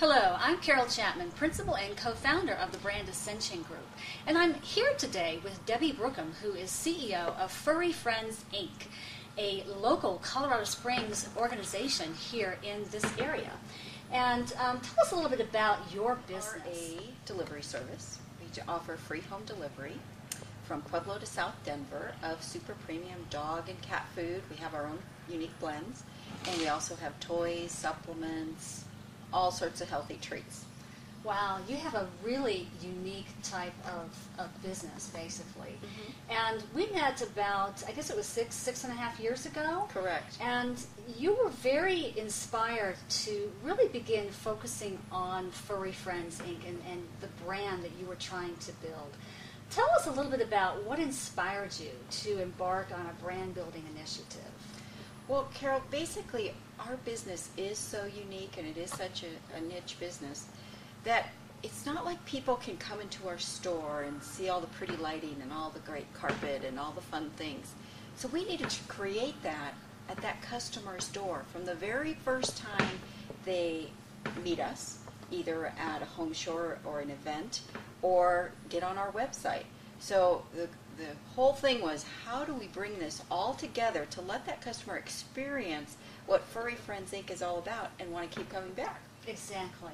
Hello, I'm Carol Chapman, Principal and Co-Founder of the Brand Ascension Group, and I'm here today with Debbie Brookham, who is CEO of Furry Friends, Inc., a local Colorado Springs organization here in this area. And tell us a little bit about your business. We are a delivery service. We offer free home delivery from Pueblo to South Denver of super premium dog and cat food. We have our own unique blends, and we also have toys, supplements, all sorts of healthy treats. Wow, you have a really unique type of business, basically. And we met about, I guess it was six and a half years ago. Correct. And you were very inspired to really begin focusing on Furry Friends, Inc. and the brand that you were trying to build. Tell us a little bit about what inspired you to embark on a brand building initiative. Well, Carol, basically our business is so unique and it is such a niche business that it's not like people can come into our store and see all the pretty lighting and all the great carpet and all the fun things. So we needed to create that at that customer's door from the very first time they meet us, either at a home show or an event, or get on our website. So the whole thing was, how do we bring this all together to let that customer experience what Furry Friends Inc. is all about and want to keep coming back? Exactly.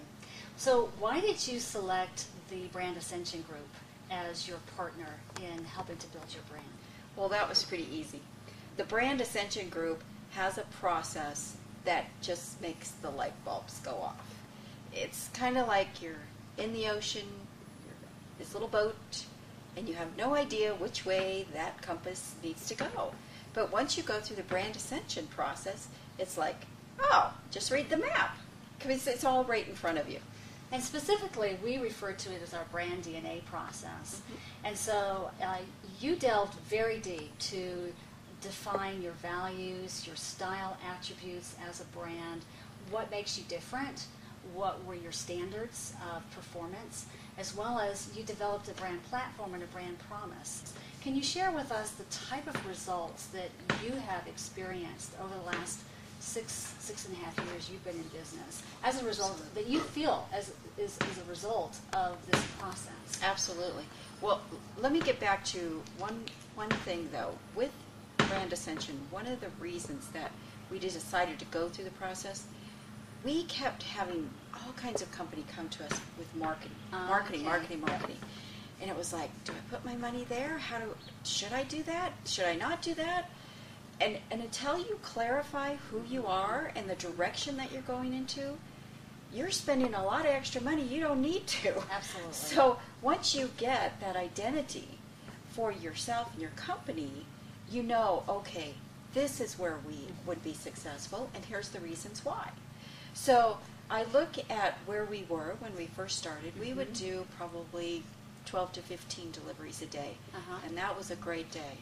So why did you select the Brand Ascension Group as your partner in helping to build your brand? Well, that was pretty easy. The Brand Ascension Group has a process that just makes the light bulbs go off. It's kind of like you're in the ocean, you're this little boat, and you have no idea which way that compass needs to go. But once you go through the Brand Ascension process, it's like, oh, just read the map, because it's all right in front of you. And specifically, we refer to it as our brand DNA process. And so you delved very deep to define your values, your style attributes as a brand, what makes you different, what were your standards of performance, as well as you developed a brand platform and a brand promise. Can you share with us the type of results that you have experienced over the last six and a half years you've been in business as a result that you feel is a result of this process? Absolutely. Well, let me get back to one thing though. With Brand Ascension, one of the reasons that we decided to go through the process, we kept having all kinds of company come to us with marketing. And it was like, do I put my money there? Should I do that? Should I not do that? And until you clarify who you are and the direction that you're going into, you're spending a lot of extra money you don't need to. Absolutely. So once you get that identity for yourself and your company, you know, okay, this is where we would be successful, and here's the reasons why. So I look at where we were when we first started. We would do probably 12 to 15 deliveries a day, and that was a great day.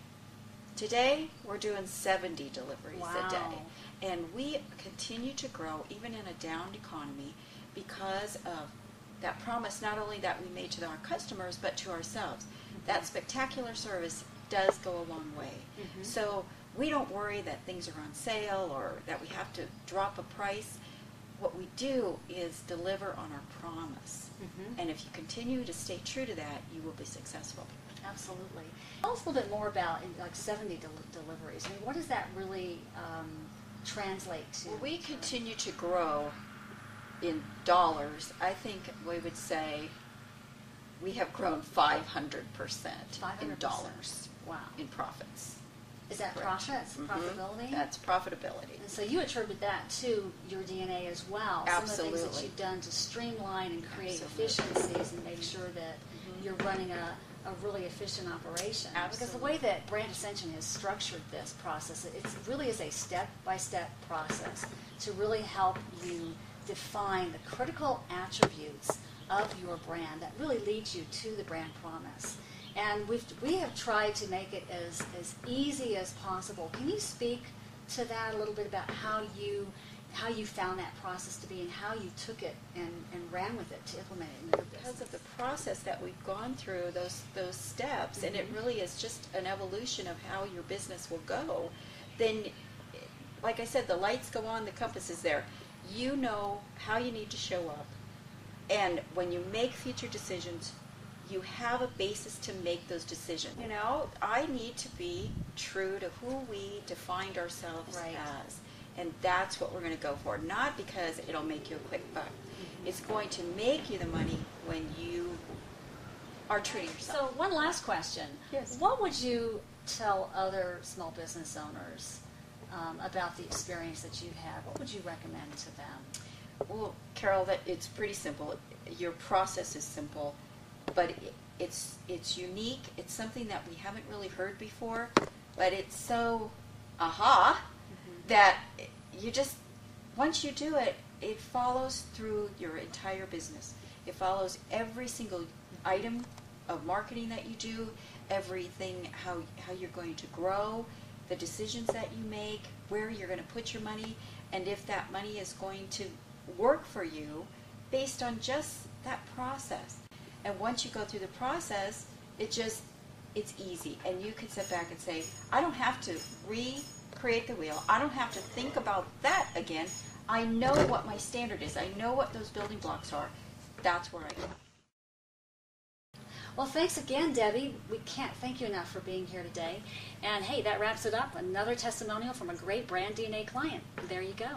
Today, we're doing 70 deliveries a day, and we continue to grow even in a down economy because of that promise not only that we made to our customers, but to ourselves. That spectacular service does go a long way. So we don't worry that things are on sale or that we have to drop a price. What we do is deliver on our promise. And if you continue to stay true to that, you will be successful. Absolutely. Tell us a little bit more about like 70 deliveries. I mean, what does that really translate to? Well, we continue to grow in dollars. I think we would say we have grown 500% in dollars. Wow. In profits. Is that profits? Profitability? That's profitability. And so you attribute that to your DNA as well. Absolutely. Some of the things that you've done to streamline and create efficiencies and make sure that you're running a really efficient operation. Absolutely. Because the way that Brand Ascension has structured this process, it really is a step-by-step process to really help you define the critical attributes of your brand that really leads you to the brand promise. And we have tried to make it as easy as possible. Can you speak to that a little bit about how you found that process to be and how you took it and ran with it to implement it in your business? Because of the process that we've gone through, those steps, and it really is just an evolution of how your business will go, then, like I said, the lights go on, the compass is there. You know how you need to show up. And when you make future decisions, you have a basis to make those decisions. You know, I need to be true to who we defined ourselves Right. as. And that's what we're going to go for. Not because it'll make you a quick buck. It's going to make you the money when you are true to yourself. So one last question. Yes. What would you tell other small business owners about the experience that you've had? What would you recommend to them? Well, Carol, it's pretty simple. Your process is simple, but it's unique. It's something that we haven't really heard before, but it's so that you just, once you do it, it follows through your entire business. It follows every single item of marketing that you do, everything, how you're going to grow, the decisions that you make, where you're going to put your money, and if that money is going to work for you based on just that process. And once you go through the process, it's easy. And you can sit back and say, I don't have to recreate the wheel. I don't have to think about that again. I know what my standard is. I know what those building blocks are. That's where I go. Well, thanks again, Debbie. We can't thank you enough for being here today. And hey, that wraps it up. Another testimonial from a great Brand DNA client. There you go.